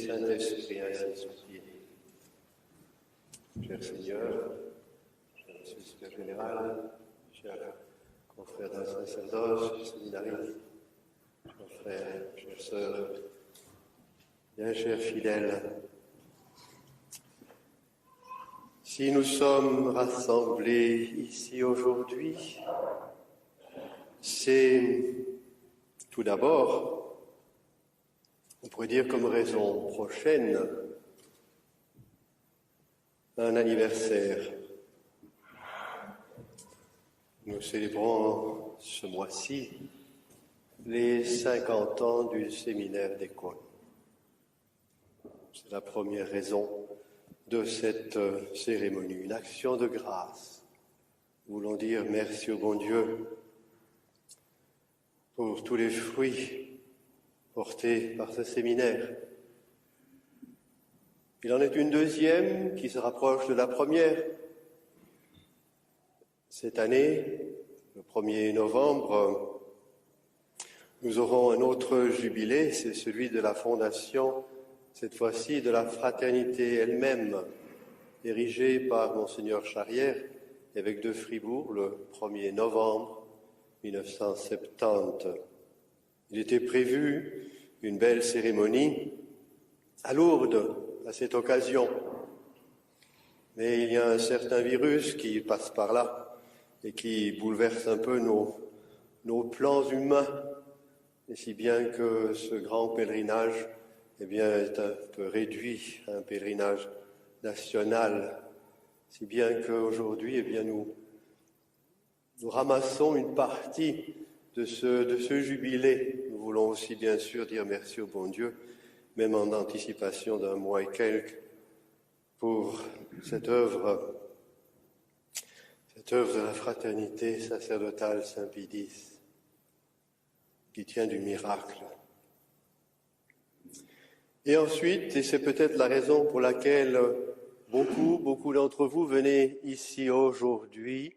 Saint-Esprit ainsi soit. Cher Seigneur, cher Monsieur le Supérieur Général, chers confrères d'un sacerdoce, séminaristes, chers frères, chères sœurs, bien chers fidèles, si nous sommes rassemblés ici aujourd'hui, c'est tout d'abord, on pourrait dire comme raison prochaine, un anniversaire. Nous célébrons ce mois-ci les 50 ans du séminaire d'École. C'est la première raison de cette cérémonie, une action de grâce. Nous voulons dire merci au bon Dieu pour tous les fruits portés par ce séminaire. Il en est une deuxième qui se rapproche de la première. Cette année, le 1er novembre, nous aurons un autre jubilé, c'est celui de la fondation, cette fois-ci de la fraternité elle-même, érigée par Monseigneur Charrière, évêque de Fribourg, le 1er novembre 1970. Il était prévu une belle cérémonie à Lourdes à cette occasion. Mais il y a un certain virus qui passe par là et qui bouleverse un peu nos plans humains, et si bien que ce grand pèlerinage est un peu réduit à un pèlerinage national, si bien qu'aujourd'hui nous ramassons une partie de ce jubilé. Nous voulons aussi bien sûr dire merci au bon Dieu, même en anticipation d'un mois et quelques, pour cette œuvre de la fraternité sacerdotale Saint-Pédis, qui tient du miracle. Et ensuite, et c'est peut-être la raison pour laquelle beaucoup d'entre vous venez ici aujourd'hui,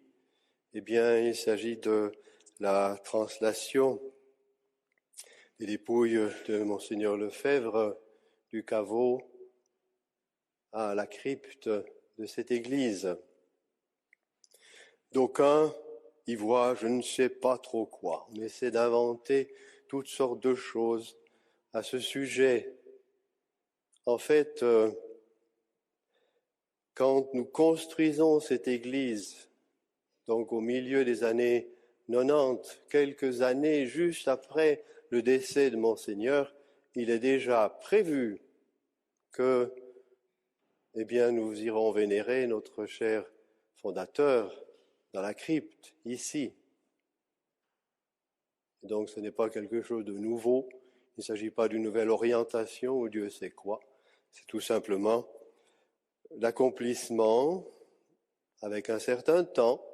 il s'agit de la translation des dépouilles de Monseigneur Lefebvre du caveau à la crypte de cette église. D'aucuns y voient je ne sais pas trop quoi. On essaie d'inventer toutes sortes de choses à ce sujet. En fait, quand nous construisons cette église, donc au milieu des années 90, quelques années juste après le décès de Monseigneur, il est déjà prévu que, nous irons vénérer notre cher fondateur dans la crypte, ici. Et donc ce n'est pas quelque chose de nouveau, il ne s'agit pas d'une nouvelle orientation ou Dieu sait quoi, c'est tout simplement l'accomplissement, avec un certain temps,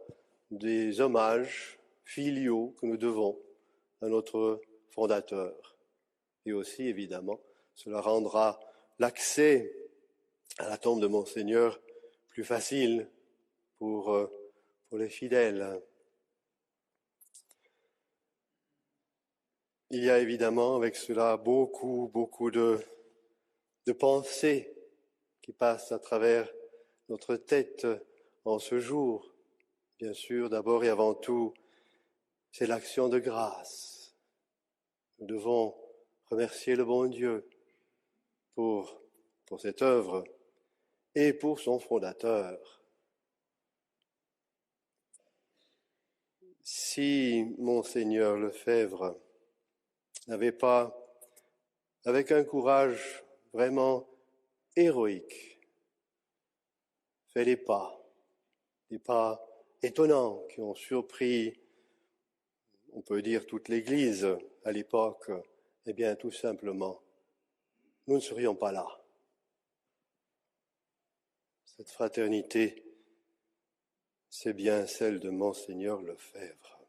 des hommages filiaux que nous devons à notre fondateur. Et aussi, évidemment, cela rendra l'accès à la tombe de Monseigneur plus facile pour les fidèles. Il y a évidemment avec cela beaucoup de pensées qui passent à travers notre tête en ce jour. Bien sûr, d'abord et avant tout, c'est l'action de grâce. Nous devons remercier le bon Dieu pour cette œuvre et pour son fondateur. Si Monseigneur Lefebvre n'avait pas, avec un courage vraiment héroïque, fait des pas étonnants qui ont surpris, on peut dire, toute l'Église à l'époque, tout simplement, nous ne serions pas là. Cette fraternité, c'est bien celle de Monseigneur Lefebvre.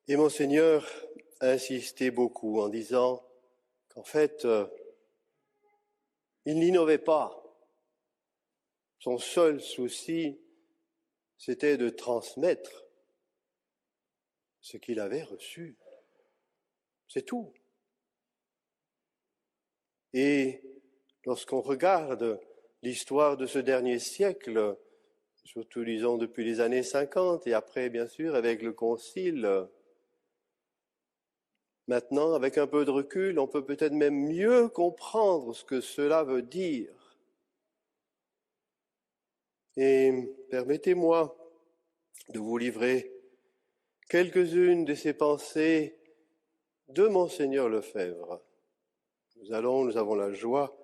Et Monseigneur a insisté beaucoup en disant qu'en fait, il n'innovait pas. Son seul souci, c'était de transmettre ce qu'il avait reçu. C'est tout. Et lorsqu'on regarde l'histoire de ce dernier siècle, surtout disons depuis les années 50 et après bien sûr avec le Concile, maintenant avec un peu de recul, on peut peut-être même mieux comprendre ce que cela veut dire. Et permettez-moi de vous livrer quelques-unes de ces pensées de Monseigneur Lefebvre. Nous avons la joie,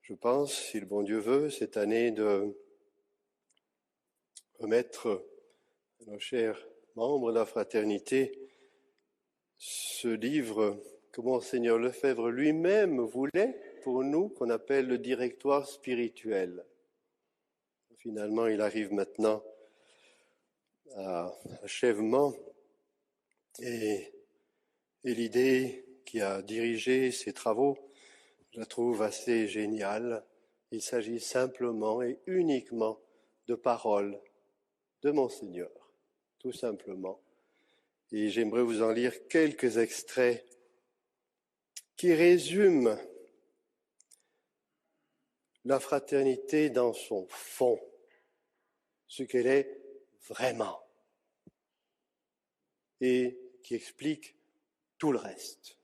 je pense, si le bon Dieu veut, cette année de remettre à nos chers membres de la fraternité ce livre que Monseigneur Lefebvre lui-même voulait pour nous, qu'on appelle le directoire spirituel. Finalement, il arrive maintenant à achèvement et l'idée qui a dirigé ces travaux, je la trouve assez géniale. Il s'agit simplement et uniquement de paroles de Monseigneur, tout simplement. Et j'aimerais vous en lire quelques extraits qui résument la fraternité dans son fond, ce qu'elle est vraiment, et qui expliquent tout le reste.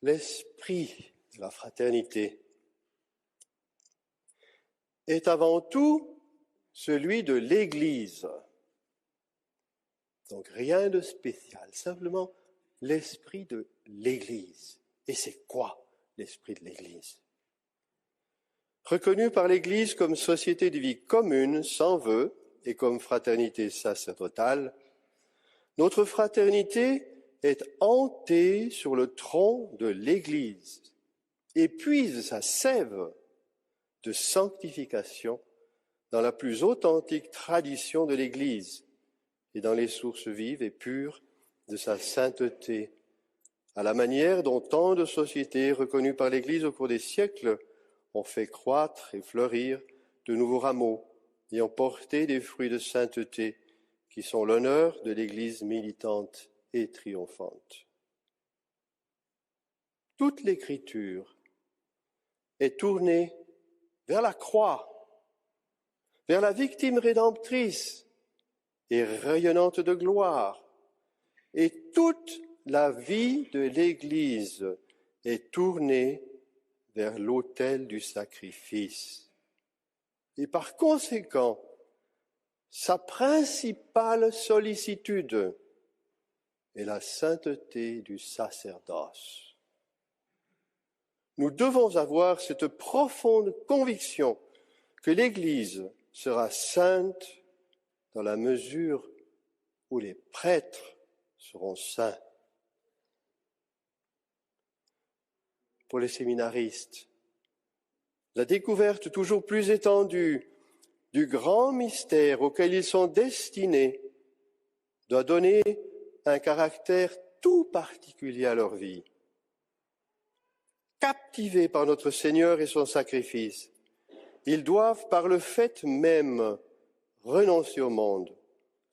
L'esprit de la fraternité est avant tout celui de l'Église. Donc rien de spécial, simplement l'esprit de l'Église. Et c'est quoi l'esprit de l'Église? Reconnu par l'Église comme société de vie commune, sans vœux, et comme fraternité sacerdotale, notre fraternité est hantée sur le tronc de l'Église et puise sa sève de sanctification dans la plus authentique tradition de l'Église et dans les sources vives et pures de sa sainteté, à la manière dont tant de sociétés reconnues par l'Église au cours des siècles ont fait croître et fleurir de nouveaux rameaux et ont porté des fruits de sainteté qui sont l'honneur de l'Église militante et triomphante. Toute l'Écriture est tournée vers la croix, vers la victime rédemptrice et rayonnante de gloire. Et toute la vie de l'Église est tournée vers l'autel du sacrifice. Et par conséquent, sa principale sollicitude est la sainteté du sacerdoce. Nous devons avoir cette profonde conviction que l'Église sera sainte dans la mesure où les prêtres seront saints. Pour les séminaristes, la découverte toujours plus étendue du grand mystère auquel ils sont destinés doit donner un caractère tout particulier à leur vie. Captivés par notre Seigneur et son sacrifice, ils doivent par le fait même renoncer au monde,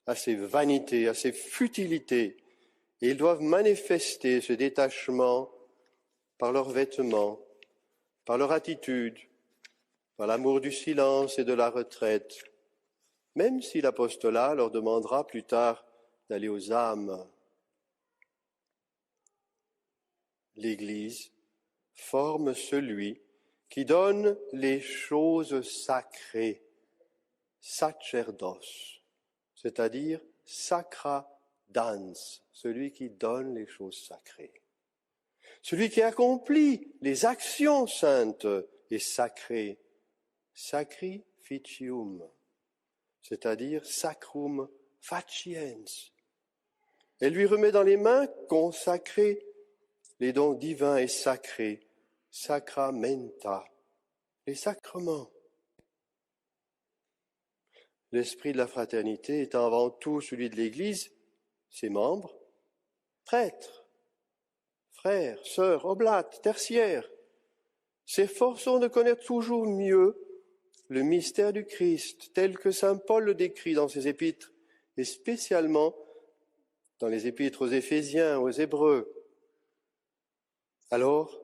à ses vanités, à ses futilités, et ils doivent manifester ce détachement par leurs vêtements, par leur attitude, par l'amour du silence et de la retraite, même si l'apostolat leur demandera plus tard d'aller aux âmes. L'Église forme celui qui donne les choses sacrées, sacerdos, c'est-à-dire sacra dans, celui qui donne les choses sacrées. Celui qui accomplit les actions saintes et sacrées, sacrificium, c'est-à-dire sacrum faciens. Elle lui remet dans les mains consacrées les dons divins et sacrés, sacramenta, les sacrements. L'esprit de la fraternité est avant tout celui de l'Église, ses membres, prêtres, frères, sœurs, oblates, tertiaires, s'efforçons de connaître toujours mieux le mystère du Christ, tel que saint Paul le décrit dans ses épîtres, et spécialement dans les épîtres aux Éphésiens, aux Hébreux. Alors,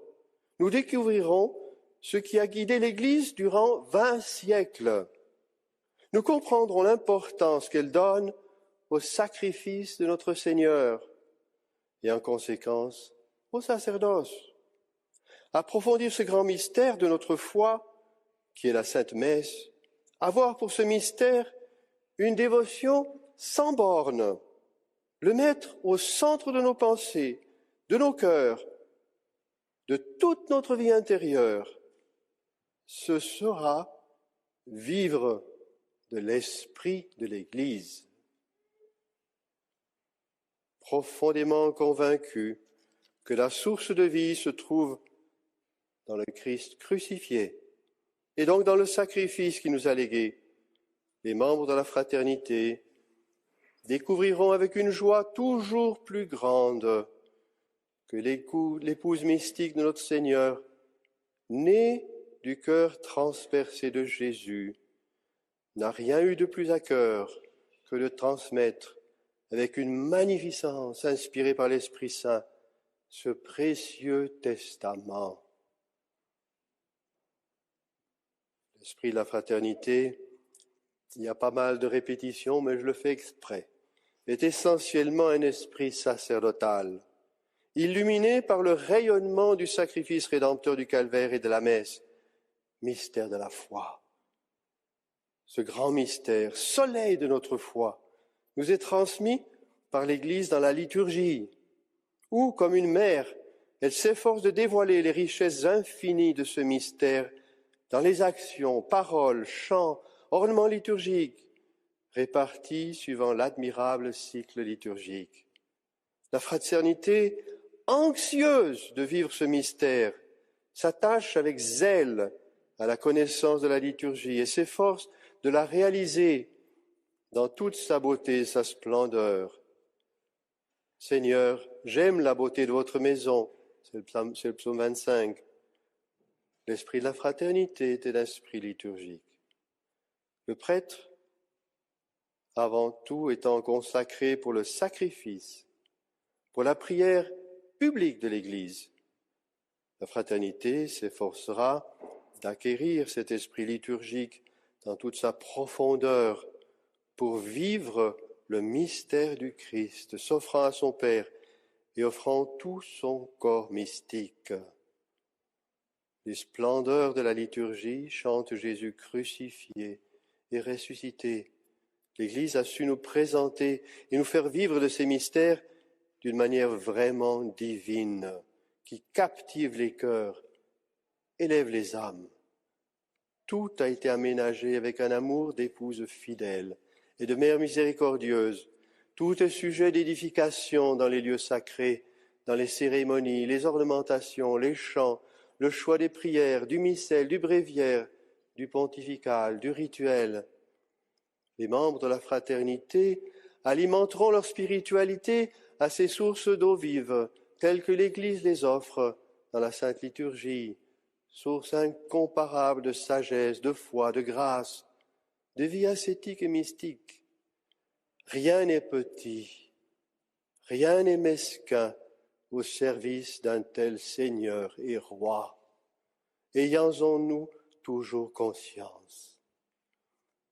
nous découvrirons ce qui a guidé l'Église durant 20 siècles. Nous comprendrons l'importance qu'elle donne au sacrifice de notre Seigneur et en conséquence au sacerdoce. Approfondir ce grand mystère de notre foi, qui est la Sainte Messe, avoir pour ce mystère une dévotion sans bornes, le mettre au centre de nos pensées, de nos cœurs, de toute notre vie intérieure, ce sera vivre de l'esprit de l'Église. Profondément convaincu que la source de vie se trouve dans le Christ crucifié et donc dans le sacrifice qu'il nous a légué, les membres de la fraternité découvriront avec une joie toujours plus grande que l'épouse mystique de notre Seigneur, née du cœur transpercé de Jésus, n'a rien eu de plus à cœur que de transmettre avec une magnificence inspirée par l'Esprit Saint ce précieux testament. L'esprit de la fraternité, il y a pas mal de répétitions, mais je le fais exprès, est essentiellement un esprit sacerdotal, illuminé par le rayonnement du sacrifice rédempteur du calvaire et de la messe, mystère de la foi. Ce grand mystère, soleil de notre foi, nous est transmis par l'Église dans la liturgie, où, comme une mère, elle s'efforce de dévoiler les richesses infinies de ce mystère dans les actions, paroles, chants, ornements liturgiques, répartis suivant l'admirable cycle liturgique. La fraternité, anxieuse de vivre ce mystère, s'attache avec zèle à la connaissance de la liturgie et s'efforce de la réaliser dans toute sa beauté et sa splendeur. Seigneur, j'aime la beauté de votre maison, c'est le psaume 25. L'esprit de la fraternité est l'esprit liturgique. Le prêtre, avant tout, étant consacré pour le sacrifice, pour la prière publique de l'Église. La fraternité s'efforcera d'acquérir cet esprit liturgique dans toute sa profondeur pour vivre le mystère du Christ, s'offrant à son Père et offrant tout son corps mystique. Les splendeurs de la liturgie chantent Jésus crucifié et ressuscité. L'Église a su nous présenter et nous faire vivre de ces mystères d'une manière vraiment divine, qui captive les cœurs, élève les âmes. Tout a été aménagé avec un amour d'épouse fidèle et de mère miséricordieuse. Tout est sujet d'édification dans les lieux sacrés, dans les cérémonies, les ornementations, les chants, le choix des prières, du missel, du bréviaire, du pontifical, du rituel. Les membres de la fraternité alimenteront leur spiritualité à ces sources d'eau vive, telles que l'Église les offre dans la Sainte Liturgie, source incomparable de sagesse, de foi, de grâce, de vie ascétique et mystique. Rien n'est petit, rien n'est mesquin au service d'un tel Seigneur et Roi. Ayons-en-nous toujours conscience.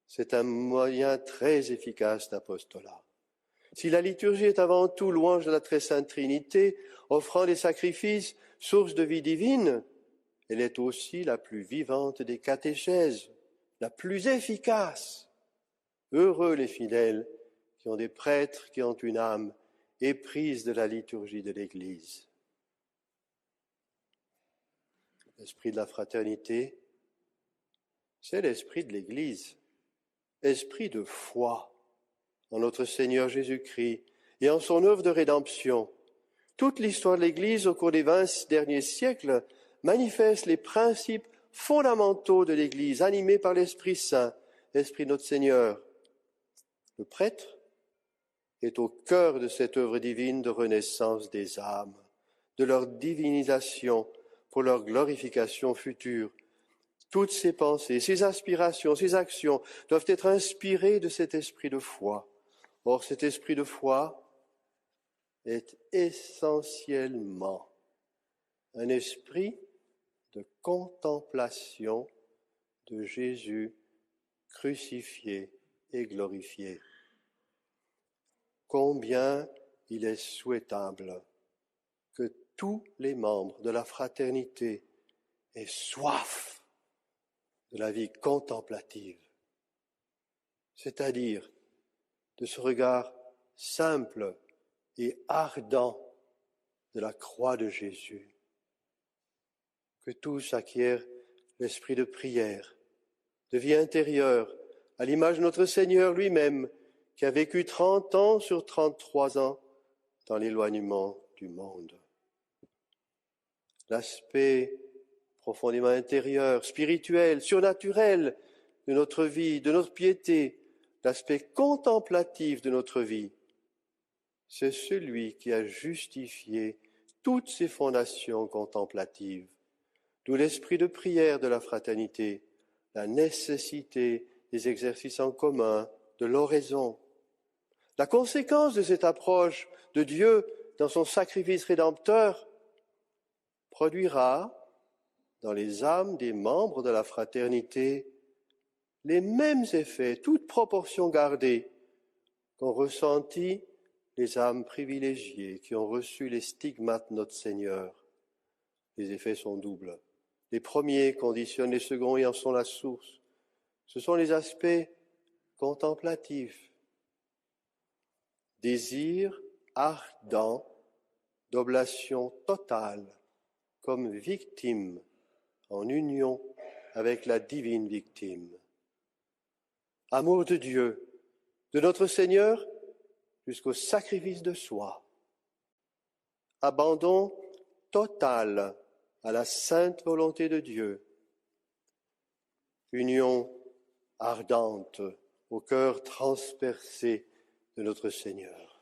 C'est un moyen très efficace d'apostolat. Si la liturgie est avant tout louange de la très sainte Trinité, offrant des sacrifices, source de vie divine, elle est aussi la plus vivante des catéchèses, la plus efficace. Heureux les fidèles qui ont des prêtres qui ont une âme éprise de la liturgie de l'Église. L'esprit de la fraternité, c'est l'esprit de l'Église, esprit de foi en notre Seigneur Jésus-Christ et en son œuvre de rédemption. Toute l'histoire de l'Église au cours des 20 derniers siècles manifeste les principes fondamentaux de l'Église, animés par l'Esprit Saint, l'Esprit de notre Seigneur. Le prêtre est au cœur de cette œuvre divine de renaissance des âmes, de leur divinisation pour leur glorification future. Toutes ses pensées, ses aspirations, ses actions doivent être inspirées de cet esprit de foi. Or, cet esprit de foi, est essentiellement un esprit de contemplation de Jésus crucifié et glorifié. Combien il est souhaitable que tous les membres de la fraternité aient soif de la vie contemplative, c'est-à-dire de ce regard simple et ardent de la croix de Jésus. Que tous acquièrent l'esprit de prière, de vie intérieure, à l'image de notre Seigneur lui-même, qui a vécu 30 ans sur 33 ans dans l'éloignement du monde. L'aspect profondément intérieur, spirituel, surnaturel de notre vie, de notre piété, l'aspect contemplatif de notre vie, c'est celui qui a justifié toutes ces fondations contemplatives, d'où l'esprit de prière de la fraternité, la nécessité des exercices en commun, de l'oraison. La conséquence de cette approche de Dieu dans son sacrifice rédempteur produira dans les âmes des membres de la fraternité les mêmes effets, toutes proportions gardées, qu'ont ressentis les âmes privilégiées qui ont reçu les stigmates de notre Seigneur. Les effets sont doubles. Les premiers conditionnent les seconds et en sont la source. Ce sont les aspects contemplatifs. Désir ardent d'oblation totale comme victime en union avec la divine victime. Amour de Dieu, de notre Seigneur jusqu'au sacrifice de soi. Abandon total à la sainte volonté de Dieu. Union ardente au cœur transpercé de notre Seigneur.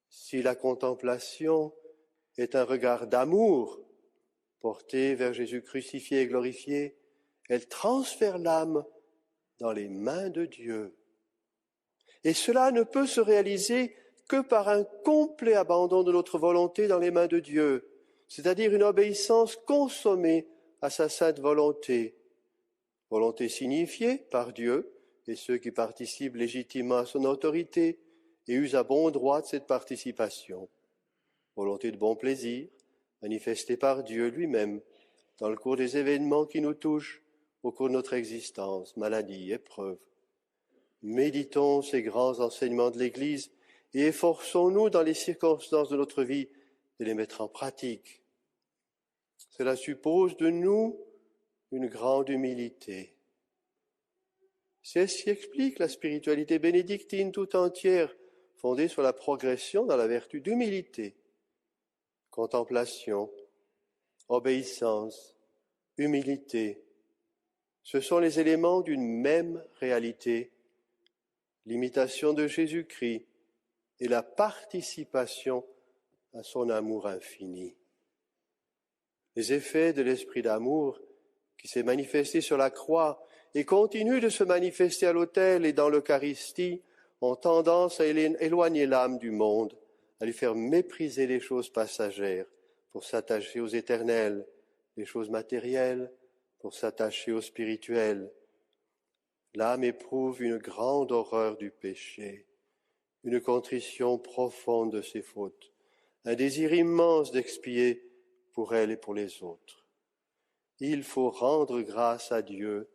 Si la contemplation est un regard d'amour porté vers Jésus crucifié et glorifié, elle transfère l'âme dans les mains de Dieu. Et cela ne peut se réaliser que par un complet abandon de notre volonté dans les mains de Dieu, c'est-à-dire une obéissance consommée à sa sainte volonté. Volonté signifiée par Dieu et ceux qui participent légitimement à son autorité et usent à bon droit de cette participation. Volonté de bon plaisir, manifestée par Dieu lui-même dans le cours des événements qui nous touchent au cours de notre existence, maladie, épreuve. Méditons ces grands enseignements de l'Église et efforçons-nous dans les circonstances de notre vie de les mettre en pratique. Cela suppose de nous une grande humilité. C'est ce qui explique la spiritualité bénédictine tout entière, fondée sur la progression dans la vertu d'humilité. Contemplation, obéissance, humilité, ce sont les éléments d'une même réalité, l'imitation de Jésus-Christ et la participation à son amour infini. Les effets de l'esprit d'amour qui s'est manifesté sur la croix et continue de se manifester à l'autel et dans l'Eucharistie ont tendance à éloigner l'âme du monde, à lui faire mépriser les choses passagères pour s'attacher aux éternelles, les choses matérielles pour s'attacher au spirituel. L'âme éprouve une grande horreur du péché, une contrition profonde de ses fautes, un désir immense d'expier pour elle et pour les autres. Il faut rendre grâce à Dieu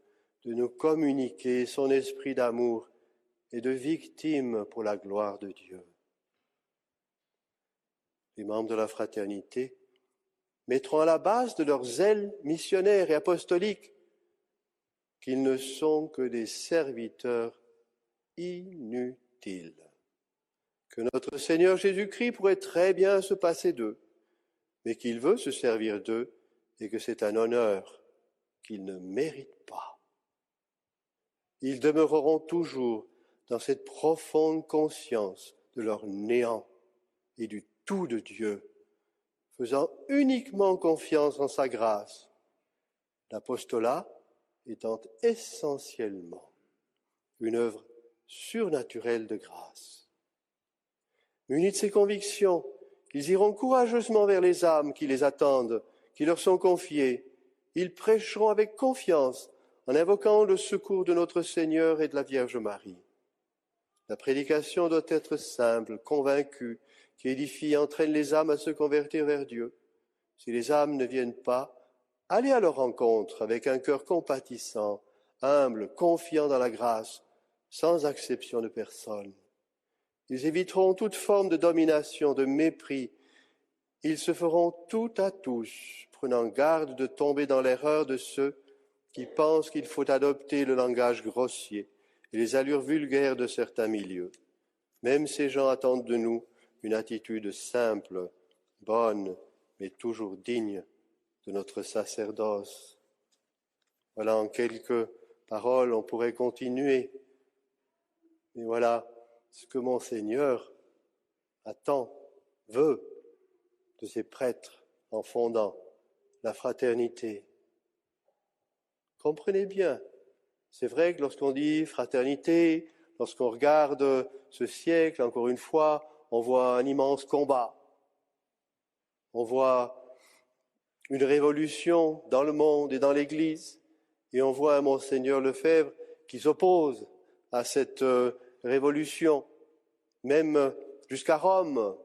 de nous communiquer son esprit d'amour et de victime pour la gloire de Dieu. Les membres de la fraternité mettront à la base de leur zèle missionnaire et apostolique qu'ils ne sont que des serviteurs inutiles, que notre Seigneur Jésus-Christ pourrait très bien se passer d'eux, mais qu'il veut se servir d'eux et que c'est un honneur qu'ils ne méritent pas. Ils demeureront toujours dans cette profonde conscience de leur néant et du tout de Dieu, faisant uniquement confiance en sa grâce, l'apostolat étant essentiellement une œuvre surnaturelle de grâce. Munis de ces convictions, ils iront courageusement vers les âmes qui les attendent, qui leur sont confiées. Ils prêcheront avec confiance en invoquant le secours de notre Seigneur et de la Vierge Marie. La prédication doit être simple, convaincue, qui édifie et entraîne les âmes à se convertir vers Dieu. Si les âmes ne viennent pas, allez à leur rencontre avec un cœur compatissant, humble, confiant dans la grâce, sans acception de personne. Ils éviteront toute forme de domination, de mépris. Ils se feront tout à tous, prenant garde de tomber dans l'erreur de ceux qui pensent qu'il faut adopter le langage grossier et les allures vulgaires de certains milieux. Même ces gens attendent de nous une attitude simple, bonne, mais toujours digne de notre sacerdoce. Voilà, en quelques paroles, on pourrait continuer. Mais voilà ce que mon Seigneur attend, veut de ses prêtres en fondant la fraternité. Comprenez bien, c'est vrai que lorsqu'on dit fraternité, lorsqu'on regarde ce siècle, encore une fois, on voit un immense combat. On voit une révolution dans le monde et dans l'Église, et on voit un Monseigneur Lefebvre qui s'oppose à cette révolution, même jusqu'à Rome,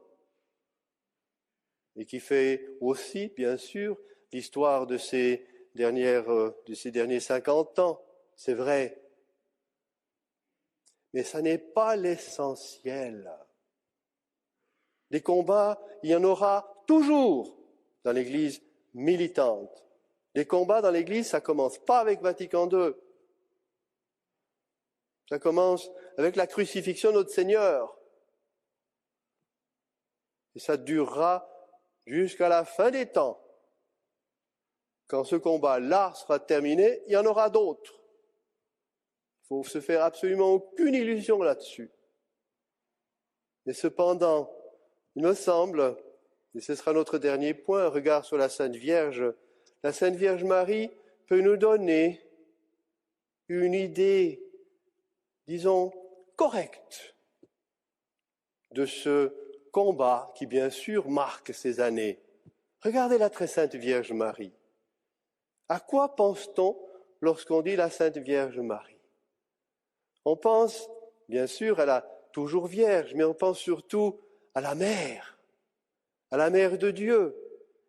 et qui fait aussi, bien sûr, l'histoire de ces derniers 50 ans, c'est vrai. Mais ça n'est pas l'essentiel. Des combats, il y en aura toujours dans l'Église militante. Les combats dans l'Église, ça commence pas avec Vatican II. Ça commence avec la crucifixion de notre Seigneur. Et ça durera jusqu'à la fin des temps. Quand ce combat-là sera terminé, il y en aura d'autres. Il faut se faire absolument aucune illusion là-dessus. Mais cependant, il me semble, et ce sera notre dernier point, un regard sur la Sainte Vierge, la Sainte Vierge Marie peut nous donner une idée, disons, correcte de ce combat qui, bien sûr, marque ces années. Regardez la très Sainte Vierge Marie. À quoi pense-t-on lorsqu'on dit la Sainte Vierge Marie? On pense, bien sûr, à la toujours Vierge, mais on pense surtout à la Mère de Dieu.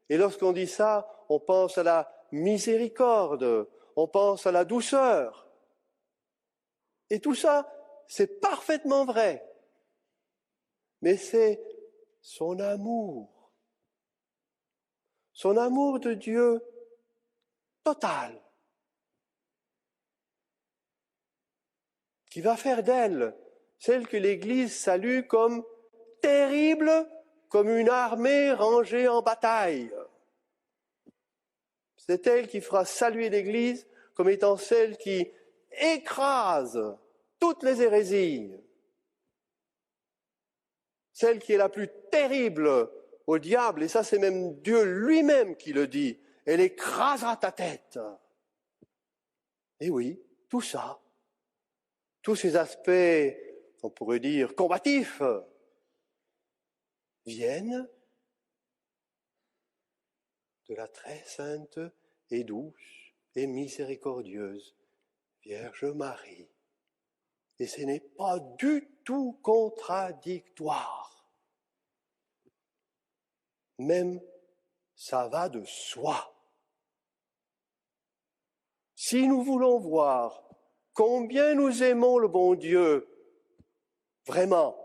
Et lorsqu'on dit ça, on pense à la miséricorde, on pense à la douceur. Et tout ça, c'est parfaitement vrai. Mais c'est son amour de Dieu total, qui va faire d'elle celle que l'Église salue comme terrible, comme une armée rangée en bataille. C'est elle qui fera saluer l'Église comme étant celle qui écrase toutes les hérésies, celle qui est la plus terrible au diable, et ça c'est même Dieu lui-même qui le dit, elle écrasera ta tête. Et oui, tout ça, tous ces aspects, on pourrait dire, combatifs, viennent de la très sainte et douce et miséricordieuse Vierge Marie. Et ce n'est pas du tout contradictoire. Même, ça va de soi. Si nous voulons voir combien nous aimons le bon Dieu, vraiment,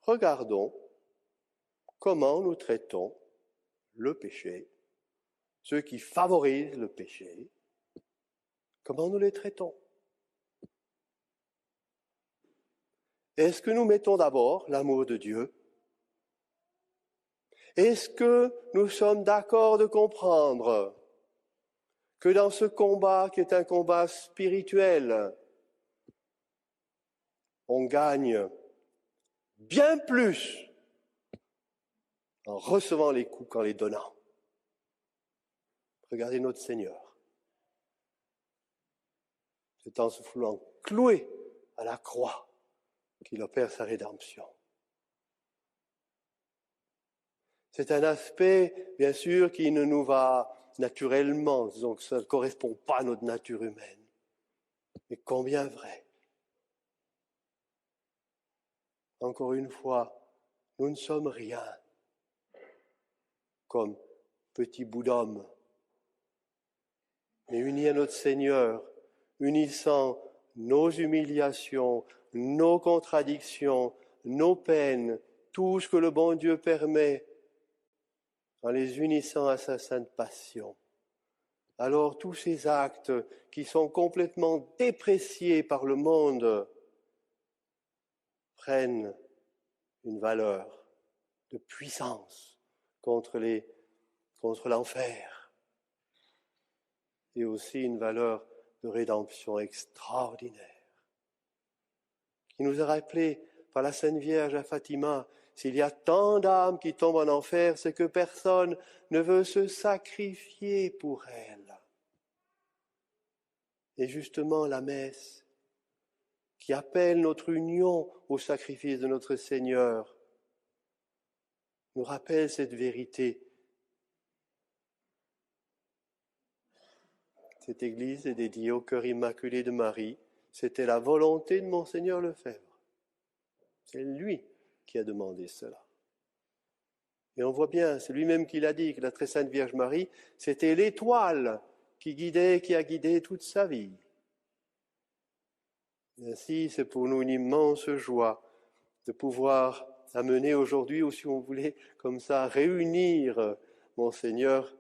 regardons comment nous traitons le péché, ceux qui favorisent le péché, comment nous les traitons. Est-ce que nous mettons d'abord l'amour de Dieu? Est-ce que nous sommes d'accord de comprendre que dans ce combat qui est un combat spirituel, on gagne bien plus en recevant les coups qu'en les donnant? Regardez notre Seigneur. C'est en se voulant clouer à la croix qu'il opère sa rédemption. C'est un aspect, bien sûr, qui ne nous va naturellement, donc ça ne correspond pas à notre nature humaine. Mais combien vrai. Encore une fois, nous ne sommes rien comme petits bouts d'hommes, mais unis à notre Seigneur, unissant nos humiliations, nos contradictions, nos peines, tout ce que le bon Dieu permet, en les unissant à sa sainte passion. Alors tous ces actes qui sont complètement dépréciés par le monde prennent une valeur de puissance contre l'enfer et aussi une valeur de rédemption extraordinaire qui nous a rappelé par la Sainte Vierge à Fatima, s'il y a tant d'âmes qui tombent en enfer, c'est que personne ne veut se sacrifier pour elles. Et justement la messe qui appelle notre union au sacrifice de notre Seigneur nous rappelle cette vérité. Cette église est dédiée au cœur immaculé de Marie. C'était la volonté de Monseigneur Lefebvre. C'est lui qui a demandé cela. Et on voit bien, c'est lui-même qui l'a dit, que la très sainte Vierge Marie, c'était l'étoile qui a guidé toute sa vie. Et ainsi, c'est pour nous une immense joie de pouvoir amener aujourd'hui, ou si on voulait comme ça, réunir Monseigneur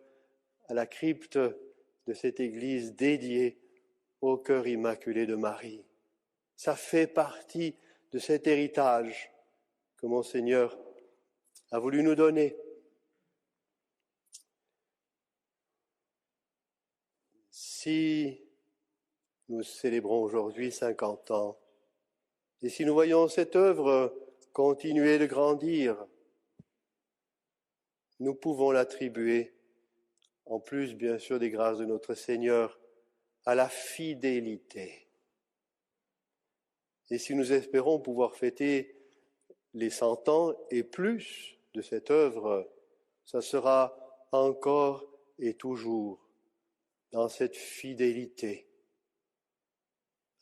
à la crypte de cette église dédiée au cœur immaculé de Marie. Ça fait partie de cet héritage que Monseigneur a voulu nous donner. Si nous célébrons aujourd'hui 50 ans, et si nous voyons cette œuvre continuer de grandir, nous pouvons l'attribuer, en plus bien sûr des grâces de notre Seigneur, à la fidélité. Et si nous espérons pouvoir fêter les 100 ans et plus de cette œuvre, ça sera encore et toujours dans cette fidélité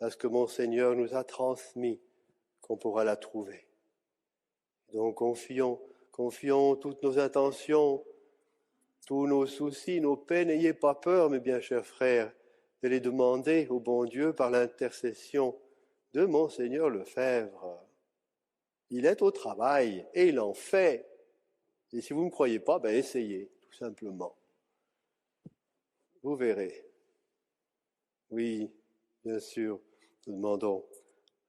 à ce que Monseigneur nous a transmis qu'on pourra la trouver. Donc confions toutes nos intentions, tous nos soucis, nos peines. N'ayez pas peur, mes bien chers frères, de les demander au bon Dieu par l'intercession de Monseigneur Lefebvre. Il est au travail et il en fait. Et si vous ne me croyez pas, essayez, tout simplement. Vous verrez. Oui, bien sûr, nous demandons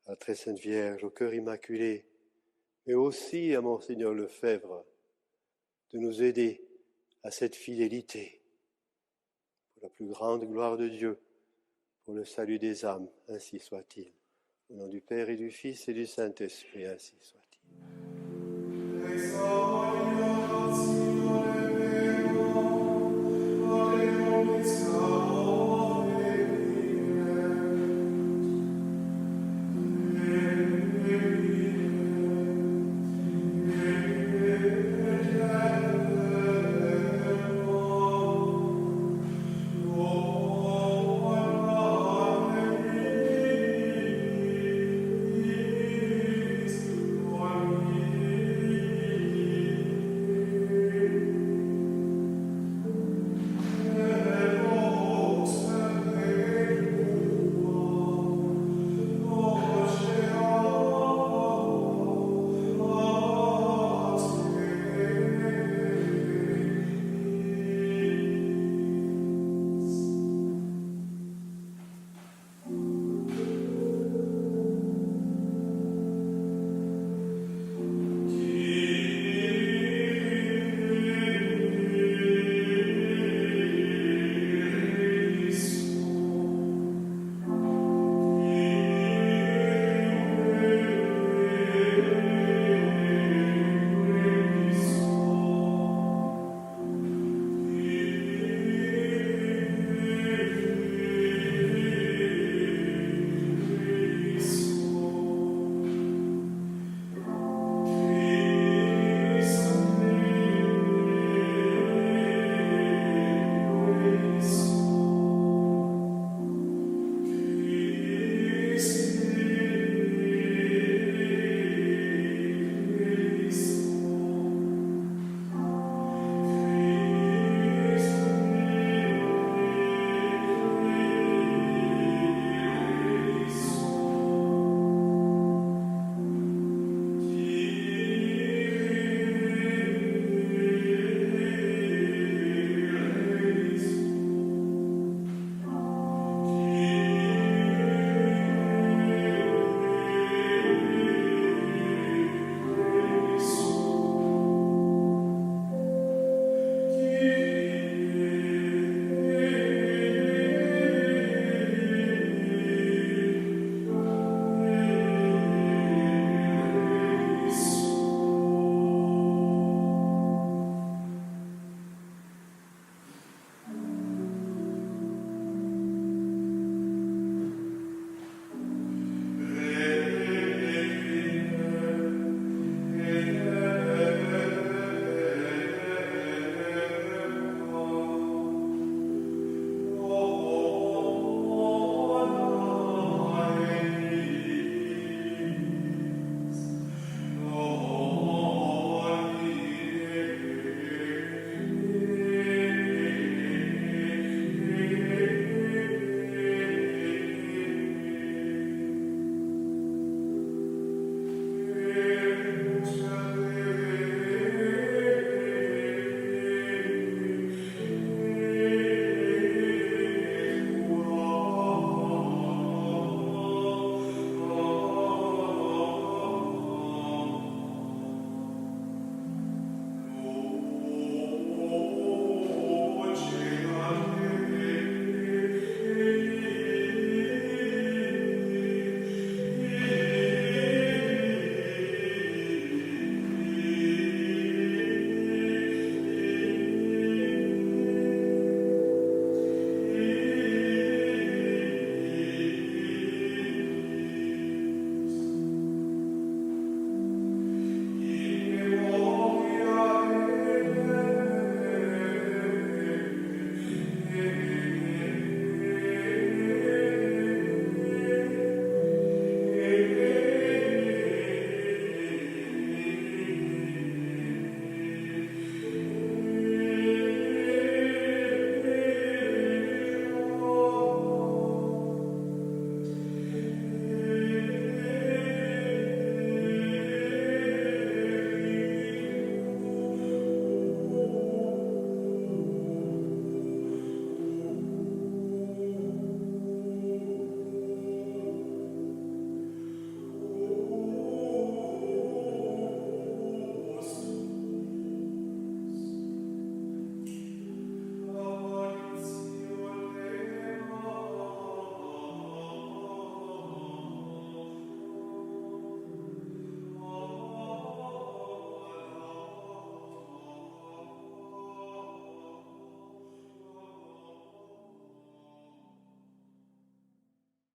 à la très sainte Vierge, au cœur immaculé, mais aussi à Monseigneur Lefebvre, de nous aider à cette fidélité, pour la plus grande gloire de Dieu, pour le salut des âmes, ainsi soit-il. Au nom du Père et du Fils et du Saint-Esprit, ainsi soit-il.